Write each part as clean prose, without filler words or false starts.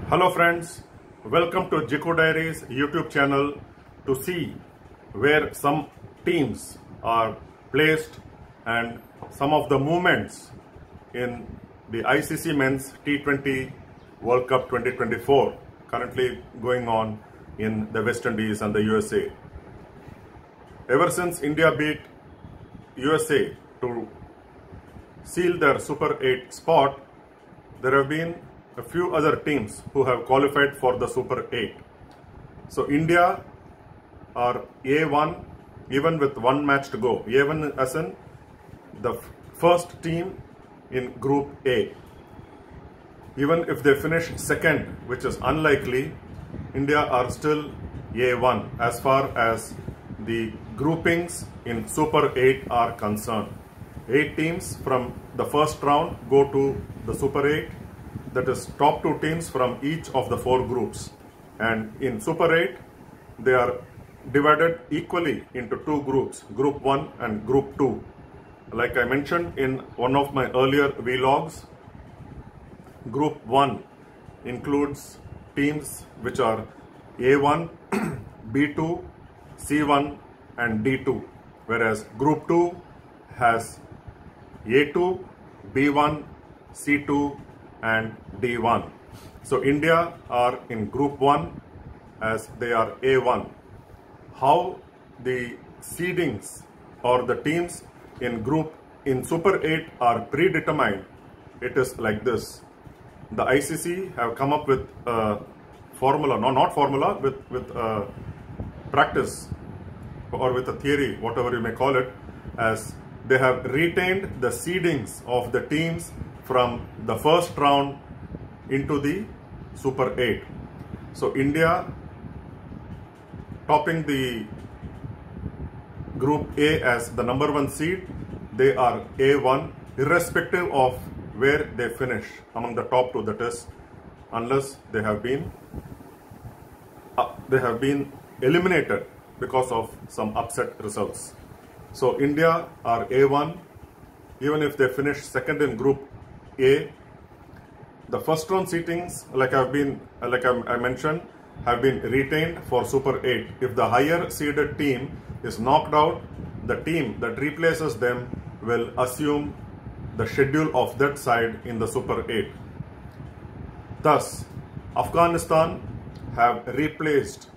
Hello friends, welcome to Jiko Diaries YouTube channel to see where some teams are placed and some of the movements in the ICC Men's T20 World Cup 2024 currently going on in the West Indies and the USA. Ever since India beat USA to seal their Super 8 spot, there have been a few other teams who have qualified for the Super 8. So India are A1 even with one match to go. A1 as in the first team in Group A. Even if they finish second, which is unlikely, India are still A1 as far as the groupings in Super 8 are concerned. 8 teams from the first round go to the Super 8. That is top 2 teams from each of the 4 groups. And in Super 8, they are divided equally into 2 groups, Group 1 and Group 2. Like I mentioned in one of my earlier vlogs, Group 1 includes teams which are A1, B2, C1 and D2. Whereas Group 2 has A2, B1, C2 and D1. So India are in Group 1 as they are A1. How the seedings or the teams in Super 8 are predetermined, it is like this. The ICC have come up with a formula, no, not formula, with a practice or with a theory, whatever you may call it, as they have retained the seedings of the teams from the first round into the Super 8. So India topping the Group A as the number 1 seed, they are A1 irrespective of where they finish among the top 2, that is unless they have been eliminated because of some upset results. So India are A1 even if they finish second in Group A. The first round seatings, like I mentioned, have been retained for Super 8. If the higher seeded team is knocked out, the team that replaces them will assume the schedule of that side in the Super 8. Thus, Afghanistan have replaced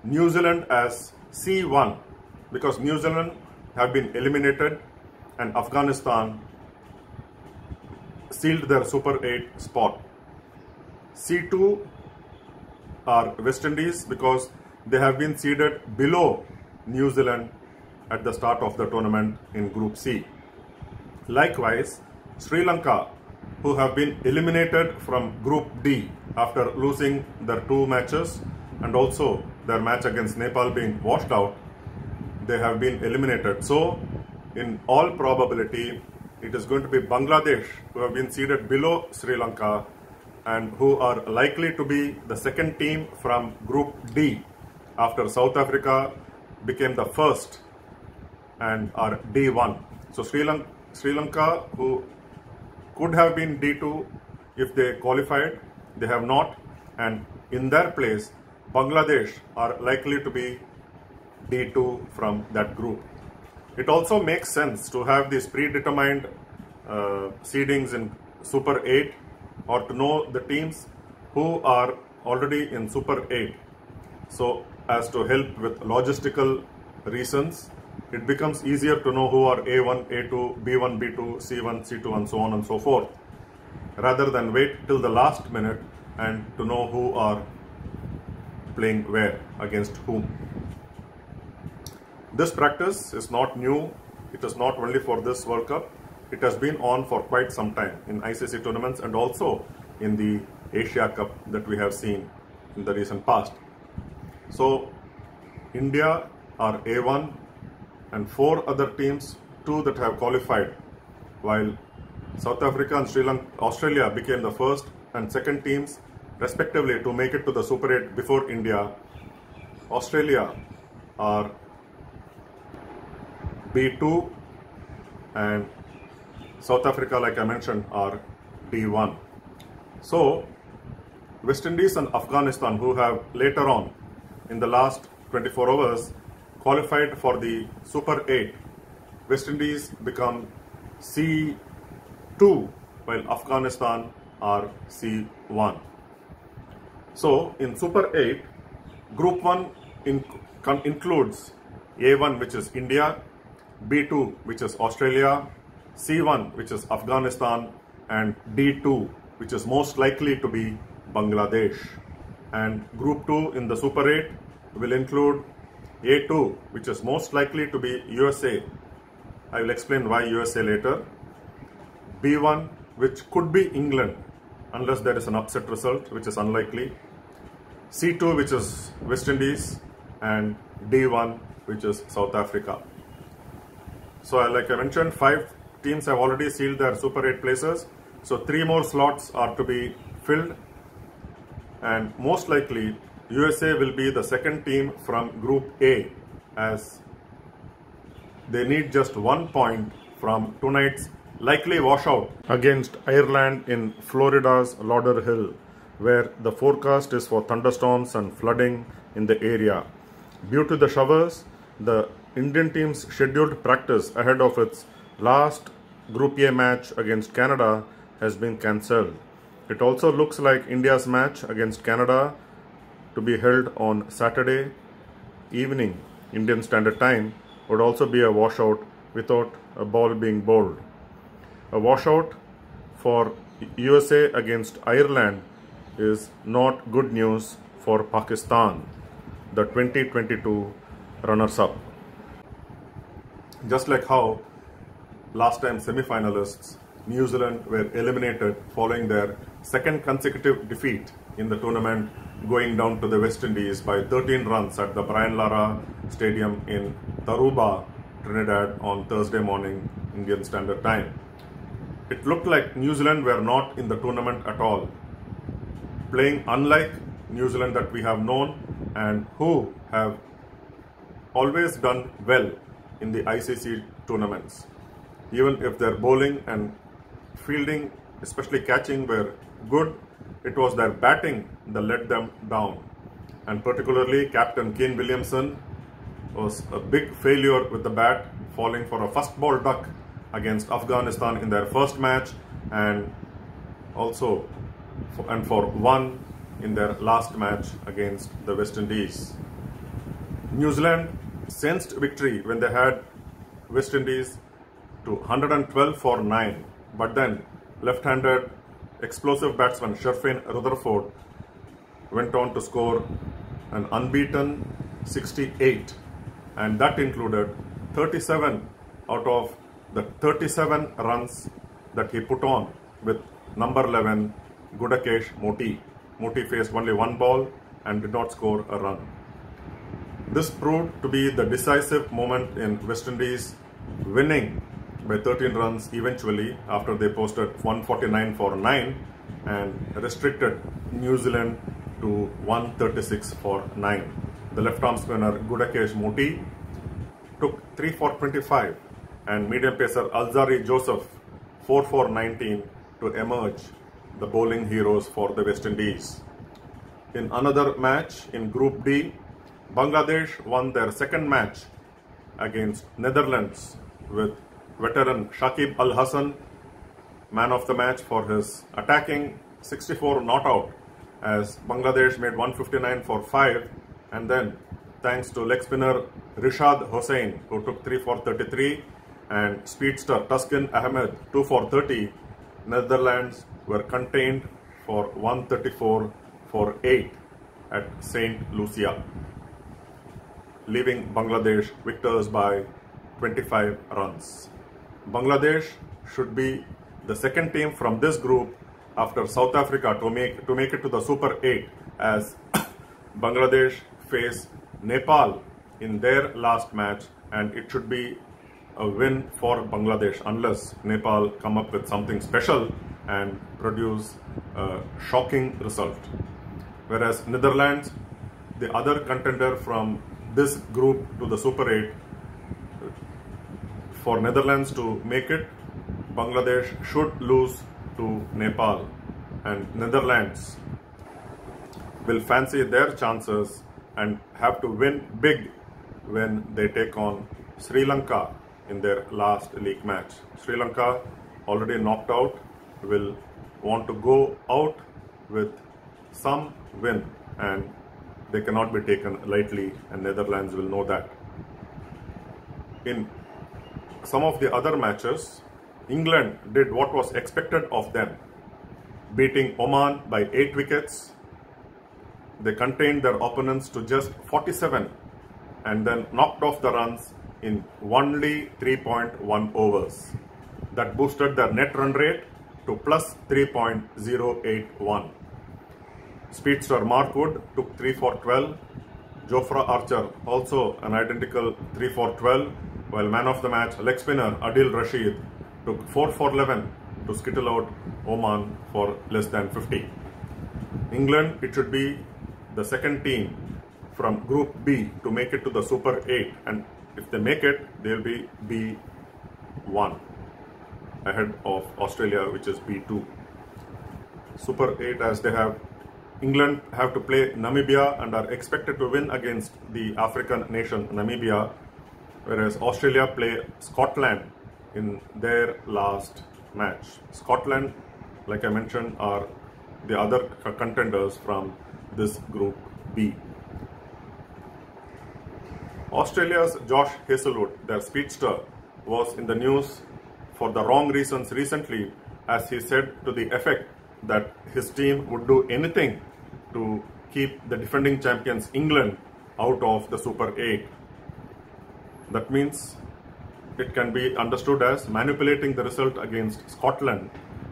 New Zealand as C1 because New Zealand have been eliminated and Afghanistan sealed their Super 8 spot. C2 are West Indies because they have been seeded below New Zealand at the start of the tournament in Group C. Likewise, Sri Lanka, who have been eliminated from Group D after losing their 2 matches and also their match against Nepal being washed out, they have been eliminated. So, in all probability, it is going to be Bangladesh who have been seeded below Sri Lanka and who are likely to be the second team from Group D after South Africa became the first and are D1. So Sri Lanka, who could have been D2 if they qualified, they have not, and in their place Bangladesh are likely to be D2 from that group. It also makes sense to have these predetermined seedings in Super 8 or to know the teams who are already in Super 8. So as to help with logistical reasons, it becomes easier to know who are A1, A2, B1, B2, C1, C2 and so on and so forth, rather than wait till the last minute and to know who are playing where against whom. This practice is not new. It is not only for this World Cup. It has been on for quite some time in ICC tournaments and also in the Asia Cup that we have seen in the recent past. So India are A1 and 4 other teams, 2 that have qualified, while South Africa and Australia became the first and second teams respectively to make it to the Super 8 before India. Australia are B2 and South Africa, like I mentioned, are D1. So West Indies and Afghanistan, who have later on in the last 24 hours qualified for the Super 8, West Indies become C2 while Afghanistan are C1. So in Super 8, Group 1 includes A1, which is India, B2, which is Australia, C1, which is Afghanistan, and D2, which is most likely to be Bangladesh. And Group 2 in the Super 8 will include A2, which is most likely to be USA. I will explain why USA later. B1, which could be England, unless there is an upset result, which is unlikely. C2, which is West Indies, and D1, which is South Africa. So like I mentioned, 5 teams have already sealed their Super 8 places. So 3 more slots are to be filled, and most likely USA will be the second team from Group A, as they need just 1 point from tonight's likely washout against Ireland in Florida's Lauderhill, where the forecast is for thunderstorms and flooding in the area. Due to the showers, the Indian team's scheduled practice ahead of its last Group A match against Canada has been cancelled. It also looks like India's match against Canada to be held on Saturday evening Indian Standard Time would also be a washout without a ball being bowled. A washout for USA against Ireland is not good news for Pakistan, the 2022 runners-up. Just like how last time semi-finalists New Zealand were eliminated following their second consecutive defeat in the tournament, going down to the West Indies by 13 runs at the Brian Lara Stadium in Tarouba, Trinidad on Thursday morning Indian Standard Time. It looked like New Zealand were not in the tournament at all, playing unlike New Zealand that we have known and who have always done well in the ICC tournaments. Even if their bowling and fielding, especially catching, were good, it was their batting that let them down. And particularly captain Kane Williamson was a big failure with the bat, falling for a first ball duck against Afghanistan in their first match, and also for one in their last match against the West Indies. New Zealand sensed victory when they had West Indies to 112 for 9, but then left-handed explosive batsman Sherfane Rutherford went on to score an unbeaten 68, and that included 37 out of the 37 runs that he put on with number 11 Gudakesh Motie. Motie faced only 1 ball and did not score a run. This proved to be the decisive moment in West Indies winning by 13 runs eventually, after they posted 149 for 9 and restricted New Zealand to 136 for 9. The left-arm spinner Gudakesh Motie took 3 for 25 and medium pacer Alzari Joseph 4 for 19 to emerge the bowling heroes for the West Indies. In another match in Group D, Bangladesh won their second match against Netherlands with veteran Shakib Al Hassan man of the match for his attacking 64 not out, as Bangladesh made 159 for 5, and then thanks to leg spinner Rishad Hossain, who took 3 for 33, and speedster Tuskin Ahmed 2 for 30, Netherlands were contained for 134 for 8 at St. Lucia, leaving Bangladesh victors by 25 runs. Bangladesh should be the second team from this group after South Africa to make it to the Super 8, as Bangladesh face Nepal in their last match, and it should be a win for Bangladesh unless Nepal come up with something special and produce a shocking result. Whereas Netherlands, the other contender from this group to the Super 8, for Netherlands to make it, Bangladesh should lose to Nepal, and Netherlands will fancy their chances and have to win big when they take on Sri Lanka in their last league match. Sri Lanka, already knocked out, will want to go out with some win, and they cannot be taken lightly, and Netherlands will know that. In some of the other matches, England did what was expected of them, beating Oman by 8 wickets. They contained their opponents to just 47 and then knocked off the runs in only 3.1 overs. That boosted their net run rate to plus 3.081. Speedster Mark Wood took 3 for 12. Jofra Archer also an identical 3 for 12, while man of the match leg spinner Adil Rashid took 4 for 11 to skittle out Oman for less than 50. England, it should be the second team from Group B to make it to the Super 8, and if they make it, they'll be B1 ahead of Australia, which is B2. Super 8, as they have, England have to play Namibia and are expected to win against the African nation Namibia, whereas Australia play Scotland in their last match. Scotland, like I mentioned, are the other contenders from this Group B. Australia's Josh Hazlewood, their speedster, was in the news for the wrong reasons recently, as he said to the effect that his team would do anything to keep the defending champions England out of the Super 8. That means it can be understood as manipulating the result against Scotland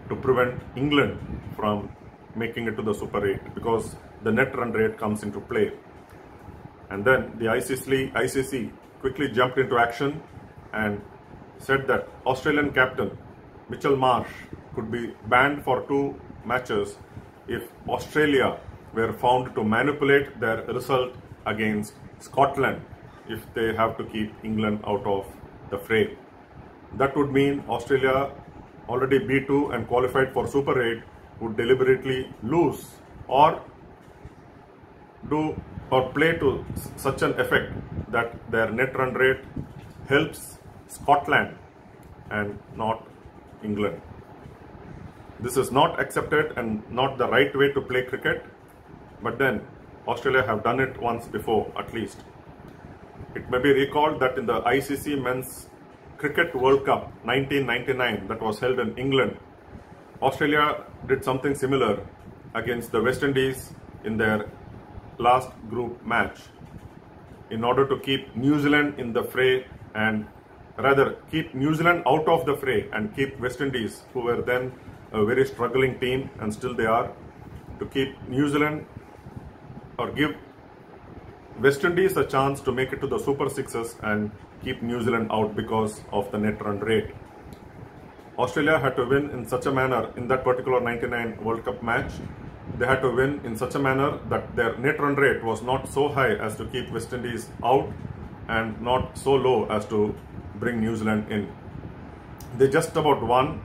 to prevent England from making it to the Super 8, because the net run rate comes into play. And then the ICC quickly jumped into action and said that Australian captain Mitchell Marsh could be banned for 2 matches if Australia were found to manipulate their result against Scotland, if they have to keep England out of the fray. That would mean Australia, already B2 and qualified for Super 8, would deliberately lose or play to such an effect that their net run rate helps Scotland and not England. This is not accepted and not the right way to play cricket, but then Australia have done it once before at least. It may be recalled that in the ICC Men's Cricket World Cup 1999 that was held in England, Australia did something similar against the West Indies in their last group match in order to keep New Zealand in the fray, and rather keep New Zealand out of the fray and keep West Indies, who were then a very struggling team and still they are, to keep New Zealand or give West Indies a chance to make it to the Super Sixes and keep New Zealand out because of the net run rate. Australia had to win in such a manner in that particular 99 World Cup match. They had to win in such a manner that their net run rate was not so high as to keep West Indies out and not so low as to bring New Zealand in. They just about won,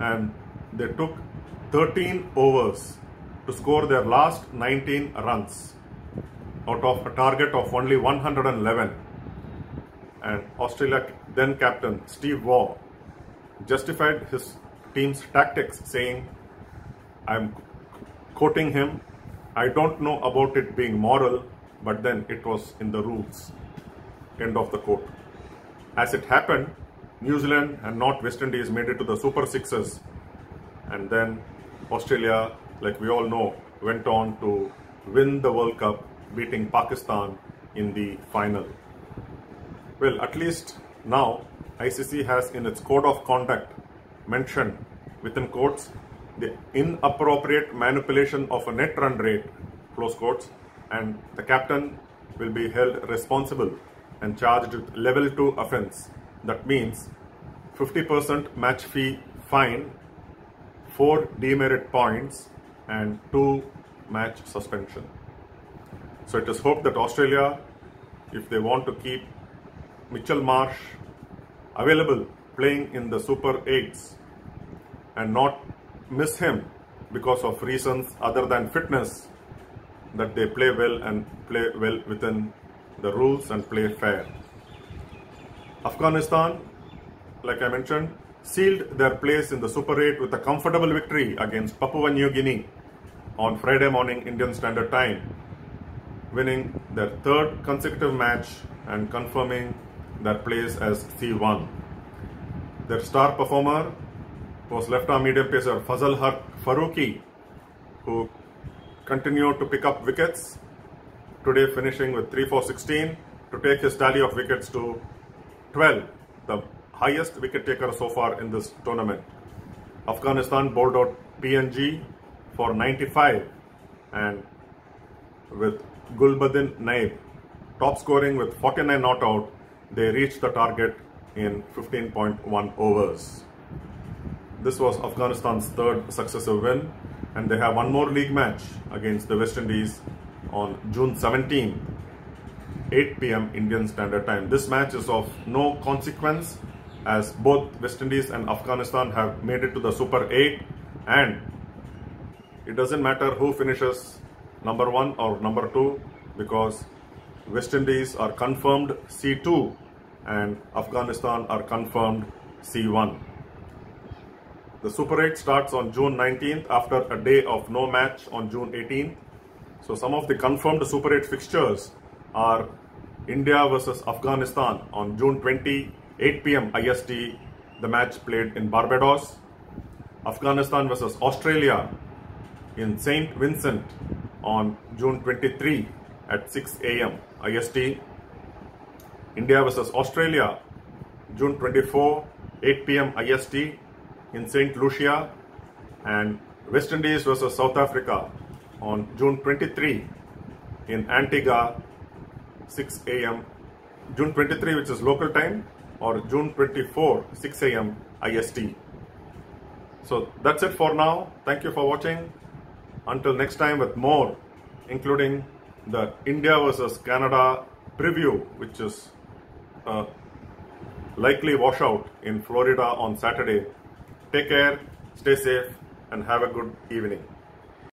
and they took 13 overs to score their last 19 runs out of a target of only 111. And Australia then captain Steve Waugh justified his team's tactics, saying, I'm quoting him, I don't know about it being moral, but then it was in the rules. End of the quote. As it happened, New Zealand and not West Indies made it to the Super Sixes, and then Australia, like we all know, went on to win the World Cup, beating Pakistan in the final. Well, at least now ICC has in its code of conduct mentioned, within quotes, the inappropriate manipulation of a net run rate, close quotes, and the captain will be held responsible and charged with level 2 offence. That means 50% match fee fine, 4 demerit points and 2 match suspension. So it is hoped that Australia, if they want to keep Mitchell Marsh available playing in the Super 8s and not miss him because of reasons other than fitness, that they play well and play well within the rules and play fair. Afghanistan, like I mentioned, sealed their place in the Super 8 with a comfortable victory against Papua New Guinea on Friday morning Indian Standard Time, winning their third consecutive match and confirming their place as C1. Their star performer was left-arm medium pacer Fazal Haq Farooqi, who continued to pick up wickets, today finishing with 3 for 16 to take his tally of wickets to 12, the highest wicket taker so far in this tournament. Afghanistan bowled out PNG for 95, and with Gulbuddin Naib top scoring with 49 not out, they reached the target in 15.1 overs. This was Afghanistan's third successive win, and they have one more league match against the West Indies on June 17, 8 p.m. Indian Standard Time. This match is of no consequence as both West Indies and Afghanistan have made it to the Super 8, and it doesn't matter who finishes number 1 or number 2 because West Indies are confirmed C2 and Afghanistan are confirmed C1. The Super 8 starts on June 19th after a day of no match on June 18th. So some of the confirmed Super 8 fixtures are India versus Afghanistan on June 20, 8 p.m. IST, the match played in Barbados. Afghanistan versus Australia in St. Vincent on June 23 at 6 a.m. IST. India versus Australia, June 24, 8 p.m. IST in St. Lucia. And West Indies versus South Africa on June 23 in Antigua, 6 a.m. June 23, which is local time, or June 24, 6 a.m. IST. So that's it for now. Thank you for watching. Until next time with more, including the India versus Canada preview, which is a likely washout in Florida on Saturday. Take care, stay safe, and have a good evening.